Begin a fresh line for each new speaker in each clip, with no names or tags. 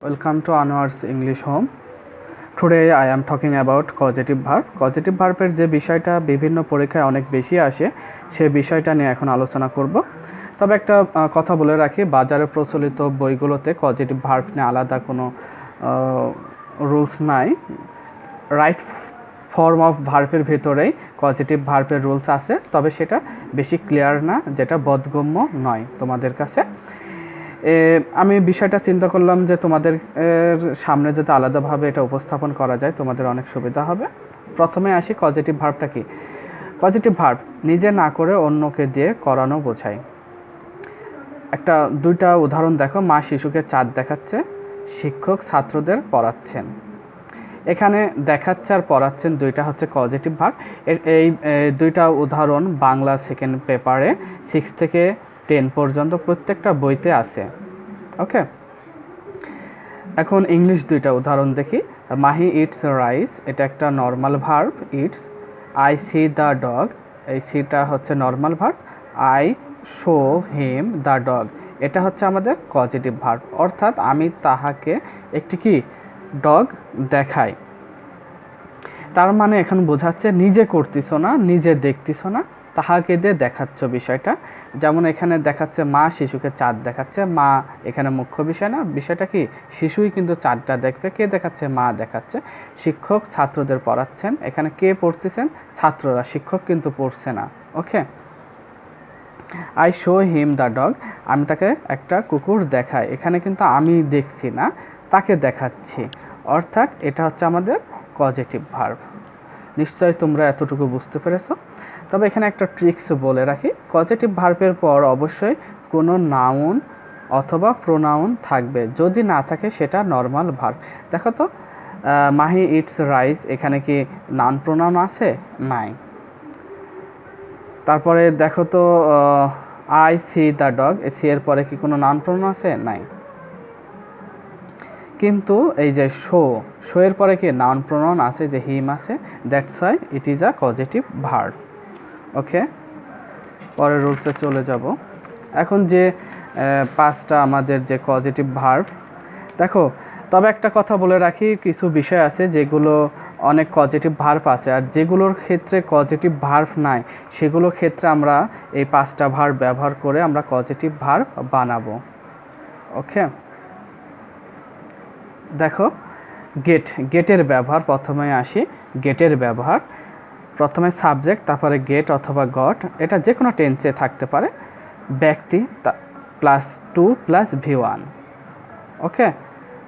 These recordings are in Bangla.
Welcome to Anwar's English Home. Today I am talking about causative verb. Causative ভার্বের যে বিষয়টা বিভিন্ন পরীক্ষায় অনেক বেশি আসে সেই বিষয়টা নিয়ে এখন আলোচনা করব। তবে একটা কথা বলে রাখি, বাজারে প্রচলিত বইগুলোতে causative ভার্ব নিয়ে আলাদা কোনো রুলস নাই। রাইট ফর্ম অফ ভার্বের ভেতরেই causative ভার্বের রুলস আছে, তবে সেটা বেশি ক্লিয়ার না, যেটা বোধগম্য নয় তোমাদের কাছে। আমি বিষয়টা চিন্তা করলাম যে তোমাদের সামনে যদি আলাদাভাবে এটা উপস্থাপন করা যায় তোমাদের অনেক সুবিধা হবে। প্রথমে আসি, পজিটিভ ভার্বটা কি? পজিটিভ ভার্ব নিজে না করে অন্যকে দিয়ে করানো বোঝায়। দুইটা উদাহরণ দেখো। মা শিশুকে চাঁদ দেখাচ্ছে, শিক্ষক ছাত্রদের পড়াচ্ছেন। এখানে দেখাচ্ছে আর পড়াচ্ছেন দুইটা হচ্ছে পজিটিভ ভার্ব। এই দুইটা উদাহরণ বাংলা সেকেন্ড পেপারে 6 থেকে 10 পর্যন্ত প্রত্যেকটা বইতে আছে। ওকে, এখন ইংলিশ দুইটা উদাহরণ দেখি। মাহি ইটস রাইস, এটা একটা normal verb it's. I see the dog, এই সিটা হচ্ছে normal verb. I show him the dog, এটা হচ্ছে আমাদের পজিটিভ ভার্ব, অর্থাৎ আমি তাহাকে একটি কি ডগ দেখাই। তার মানে এখন বোঝাচ্ছে নিজে করতেছ না, নিজে দেখতেছ না, তাহাকে দিয়ে দেখাচ্ছ বিষয়টা। যেমন এখানে দেখাচ্ছে মা শিশুকে চাঁদ দেখাচ্ছে, মা এখানে মুখ্য বিষয় না, বিষয়টা কি শিশুই কিন্তু চাঁদটা দেখবে। কে দেখাচ্ছে? মা দেখাচ্ছে। শিক্ষক ছাত্রদের পড়াচ্ছেন, এখানে কে পড়তেছেন? ছাত্ররা, শিক্ষক কিন্তু পড়ছে না। Okay, I show him the dog, আমি তাকে একটা কুকুর দেখাই, এখানে কিন্তু আমি দেখছি না, তাকে দেখাচ্ছি, অর্থাৎ এটা হচ্ছে আমাদের পজিটিভ ভার্ব। নিশ্চয়ই তোমরা এতটুকু বুঝতে পেরেছো। তবে এখানে একটা ট্রিক্স বলে রাখি, পজিটিভ ভার্বের পর অবশ্যই কোনো নাউন অথবা প্রোনাউন থাকবে, যদি না থাকে সেটা নর্মাল ভার্ব। দেখো তো, মাহি ইটস রাইস, এখানে কি নাউন প্রোনাউন আছে? নাই। তারপরে দেখো তো, I see the dog, see এর পরে কি কোনো নাউন প্রোনাউন আছে? নাই। কিন্তু এই যে শো এর পরে কি নাউন প্রোনাউন আছে, যে হিম আছে, that's why it is a positive verb. Okay, পরের রুলসে চলে যাব। এখন যে পাঁচটা আমাদের যে পজিটিভ ভার্ব দেখো। তবে একটা কথা বলে রাখি, কিছু বিষয় আছে যেগুলো অনেক পজিটিভ ভার্ব আছে, আর যেগুলোর ক্ষেত্রে পজিটিভ ভার্ব নাই সেগুলোর ক্ষেত্রে আমরা এই পাঁচটা ভার্ব ব্যবহার করে আমরা পজিটিভ ভার্ব বানাবো। ওকে, দেখো গেটের ব্যবহার। প্রথমে আসি গেটের ব্যবহার। প্রথমে সাবজেক্ট, তারপরে গেট অথবা গট, এটা যে কোনো টেন্সে থাকতে পারে। ব্যক্তি প্লাস টু প্লাস V1। ওকে,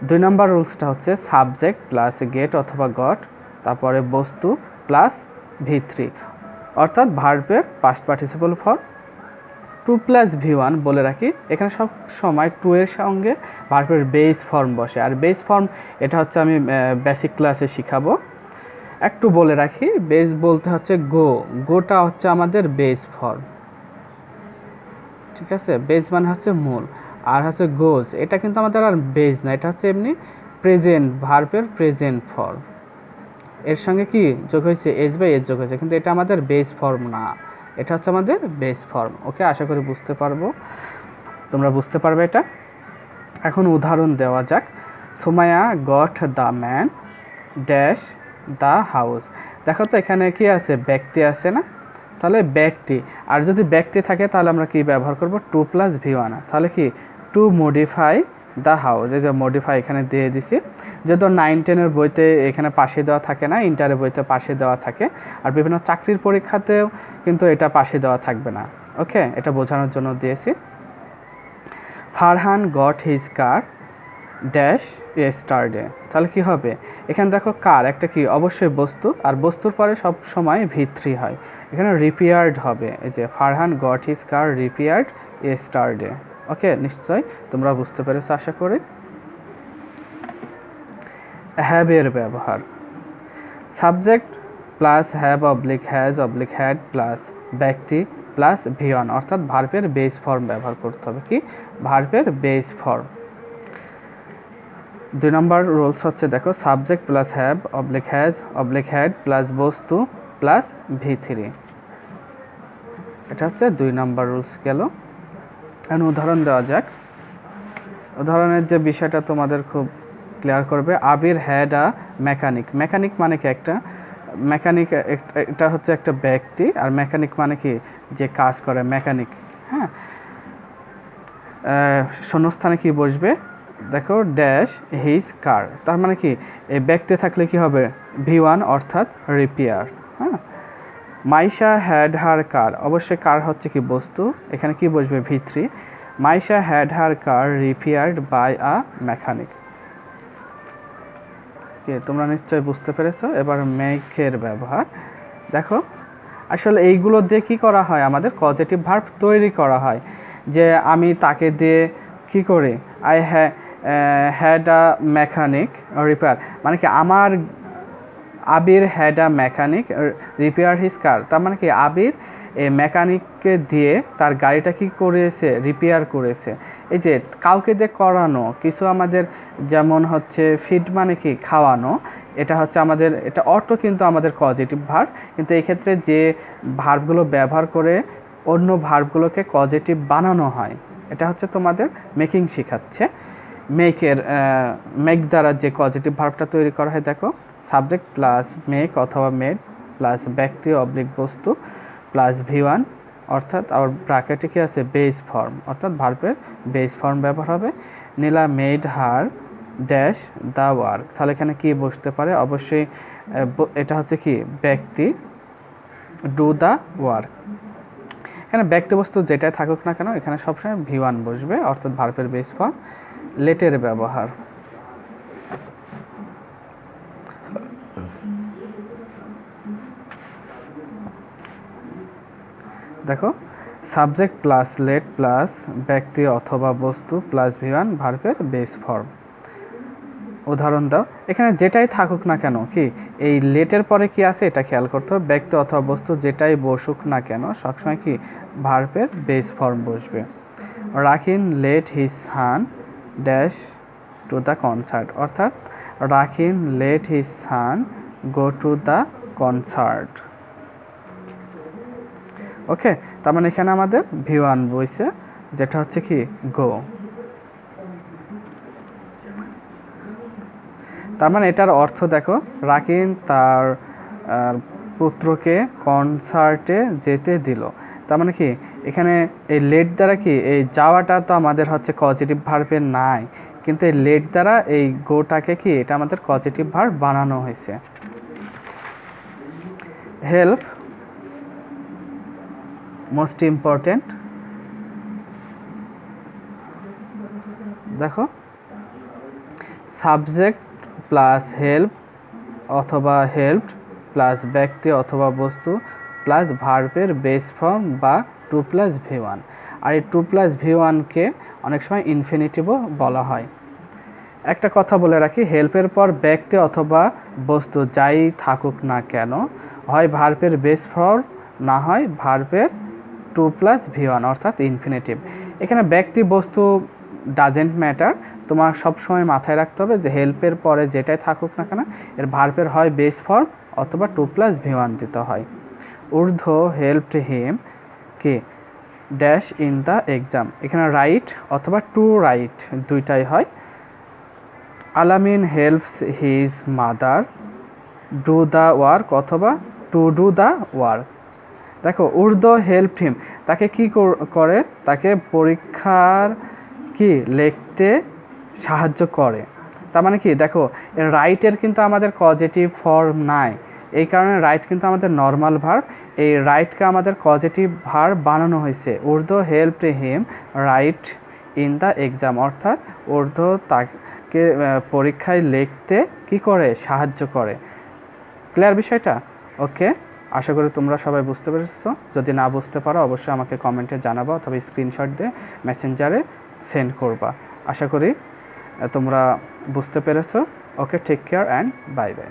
2 নম্বর রুলসটা হচ্ছে সাবজেক্ট প্লাস গেট অথবা গট, তারপরে বস্তু প্লাস V3, অর্থাৎ ভার্বের past participle form. 2 plus V1 বলে রাখি, এখানে সব সময় 2 এর সঙ্গে ভার্বের বেস ফর্ম বসে, আর বেস ফর্ম এটা হচ্ছে আমি বেসিক ক্লাসে শিখাবো। একটু বলে রাখি, বেস বলতে হচ্ছে গোটা হচ্ছে আমাদের বেস ফর্ম। ঠিক আছে, বেস মানে হচ্ছে মূল, আর হচ্ছে গোজ, এটা কিন্তু আমাদের আর বেস না, এটা হচ্ছে এমনি প্রেজেন্ট ভার্বের প্রেজেন্ট ফর্ম। এর সঙ্গে কি যোগ হয়েছে? এস বাই এস যোগ হয়েছে, কিন্তু এটা আমাদের বেস ফর্ম না, এটা হচ্ছে আমাদের বেস ফর্ম। ওকে, আশা করি তোমরা বুঝতে পারবে এটা। এখন উদাহরণ দেওয়া যাক। Somaya got the man dash the house. দেখো তো, এখানে কি আছে? ব্যক্তি আছে না? তাহলে ব্যক্তি, আর যদি ব্যক্তি থাকে তাহলে আমরা কি ব্যবহার করব? 2 প্লাস V1। তাহলে কি টু মডিফাই দ্য হাউস, এই যে মডিফাই এখানে দিয়ে দিছি। যদিও 9-10-এর বইতে এখানে পাশে দেওয়া থাকে না, ইন্টারের বইতে পাশে দেওয়া থাকে, আর বিভিন্ন চাকরির পরীক্ষাতেও কিন্তু এটা পাশে দেওয়া থাকবে না। ওকে, এটা বোঝানোর জন্য দিয়েছি। ফারহান গট হিজ কার ড্যাশ ইয়েস্টারডে, তাহলে কি হবে? এখানে দেখো কার একটা কি অবশ্যই বস্তু, আর বস্তুর পরে সব সময় V3 হয়, এখানে রিপেয়ার্ড হবে। এই যে Farhan got his car repaired yesterday. Okay, নিশ্চয় তোমরা বুঝতে পেরেছো আশা করি। হ্যাভ এর ব্যবহার, subject plus have oblique has oblique had plus ব্যক্তি প্লাস V1, অর্থাৎ ভার্বের বেস ফর্ম ব্যবহার করতে হবে। কি ভার্বের বেস ফর্ম। 2 নম্বর রুলস হচ্ছে দেখো, subject plus have oblique has oblique had plus বস্তু প্লাস V3, এটা হচ্ছে 2 নম্বর রুলস গেল। এখন উদাহরণ দেওয়া যাক। উদাহরণের যে বিষয়টা তোমাদের খুব ক্লিয়ার করবে। আবির হ্যাড আ মেকানিক। মেকানিক মানে কি একটা মেকানিক, এটা হচ্ছে একটা ব্যক্তি, আর মেকানিক মানে কি যে কাজ করে, মেকানিক। হ্যাঁ, শূন্যস্থানে কি বসবে দেখো, ড্যাশ হিজ কার। তার মানে কি এই ব্যক্তি থাকলে কি হবে, V1 অর্থাৎ রিপেয়ার। হ্যাঁ, মাইশা হ্যাড হার কার, অবশ্যই কার হচ্ছে কি বস্তু, এখানে কি বসবে V3। Maisha had her car repaired by a mechanic. তোমরা নিশ্চয়ই বুঝতে পেরেছো। এবার মেকের ব্যবহার দেখো, আসলে এইগুলো দিয়ে কী করা হয়, আমাদের পজিটিভ ভার্ব তৈরি করা হয়। যে আমি তাকে দিয়ে কি করি, I had a mechanic repair, মানে কি আমার Abir had a mechanic repair his car. তার মানে কি আবির এই মেকানিককে দিয়ে তার গাড়িটা কি করেছে, রিপেয়ার করেছে। এই যে কাউকে দিয়ে করানো কিছু আমাদের, যেমন হচ্ছে ফিড মানে কি খাওয়ানো, এটা হচ্ছে আমাদের, এটা অর্থ কিন্তু আমাদের পজিটিভ ভার্ব, কিন্তু এই ক্ষেত্রে যে ভার্বগুলো ব্যবহার করে অন্য ভার্বগুলোকে পজিটিভ বানানো হয়, এটা হচ্ছে তোমাদের মেকিং শেখাচ্ছে। মেক দ্বারা যে পজিটিভ ভার্বটা তৈরি করা হয় দেখো, সাবজেক্ট প্লাস মেক অথবা মেড প্লাস ব্যক্তি অবলিক বস্তু প্লাস V1 অর্থাৎ আবার ব্র্যাকেটে কি আছে বেস ফর্ম, অর্থাৎ ভার্বের বেস ফর্ম ব্যবহার হবে। Nila made her dash the work, তাহলে এখানে কি বসতে পারে, অবশ্যই এটা হচ্ছে কি ব্যক্তি, ডু দ্য ওয়ার্ক। এখানে ব্যক্তি বস্তু যেটাই থাকুক না কেন এখানে সবসময় V1 বসবে, অর্থাৎ ভার্বের বেস ফর্ম। লেটের ব্যবহার দেখো, সাবজেক্ট প্লাস লেট প্লাস ব্যক্তি অথবা বস্তু প্লাস V1 ভার্বের বেস ফর্ম। উদাহরণ দাও, এখানে যেটাই থাকুক না কেন কি এই লেটের পরে কি আছে এটা খেয়াল করতে হবে, ব্যক্তি অথবা বস্তু যেটাই বসুক না কেন সবসময় কি ভার্বের বেস ফর্ম বসবে। Rakin let his son dash to the concert, অর্থাৎ Rakin let his son go to the concert. Okay, তার মানে এখানে আমাদের V1 বইছে, যেটা হচ্ছে কি গো। তার মানে এটার অর্থ দেখো, রাকিন তার পুত্রকে কনসার্টে যেতে দিল। তার মানে কি এখানে এই লেট দ্বারা কি এই যাওয়াটা তো আমাদের হচ্ছে পজিটিভ ভার্বে নাই, কিন্তু এই লেট দ্বারা এই গোটাকে কি এটা আমাদের পজিটিভ ভার্ব বানানো হয়েছে। হেল্প মোস্ট ইম্পর্টেন্ট দেখো, সাবজেক্ট প্লাস হেল্প অথবা হেল্পড প্লাস ব্যক্তি অথবা বস্তু প্লাস ভার্বের বেস ফর্ম বা 2 + V1। আর এই 2 + V1কে অনেক সময় ইনফিনিটিভও বলা হয়। একটা কথা বলে রাখি, হেল্পের পর ব্যক্তি অথবা বস্তু যাই থাকুক না কেন হয় ভার্বের বেস ফর্ম, না হয় ভার্বের 2 + V1 অর্থাৎ ইনফিনিটিভ। এখানে ব্যক্তি বস্তু ডাজেন্ট ম্যাটার, তোমার সবসময় মাথায় রাখতে হবে যে হেল্পের পরে যেটাই থাকুক না কেন এর ভার্বের হয় বেস ফর্ম অথবা 2 + V1 দিতে হয়। ঊর্ধ্ব হেল্পড হিম কি ড্যাশ ইন দ্য এক্সাম, এখানে রাইট অথবা টু রাইট দুইটাই হয়। আলামিন helps his mother do the work অথবা টু ডু দ্য ওয়ার্ক। দেখো, ঊর্ধ্ব হেল্পড হিম তাকে কি করে, তাকে পরীক্ষার কি লিখতে সাহায্য করে। তার মানে কি দেখো, রাইটের কিন্তু আমাদের পজিটিভ ফর্ম নাই, এই কারণে রাইট কিন্তু আমাদের নর্মাল ভার্ব, এই রাইটকে আমাদের পজিটিভ ভার্ব বানানো হয়েছে। ঊর্ধ্ব helped him right in the exam, অর্থাৎ ঊর্ধ্ব তাকে পরীক্ষায় লিখতে কি করে সাহায্য করে। ক্লিয়ার বিষয়টা? ওকে, আশা করি তোমরা সবাই বুঝতে পেরেছো। যদি না বুঝতে পারো অবশ্যই আমাকে কমেন্টে জানাবো অথবা স্ক্রিনশট দিয়ে মেসেঞ্জারে সেন্ড করবা। আশা করি তোমরা বুঝতে পেরেছো। Okay, take care and bye by.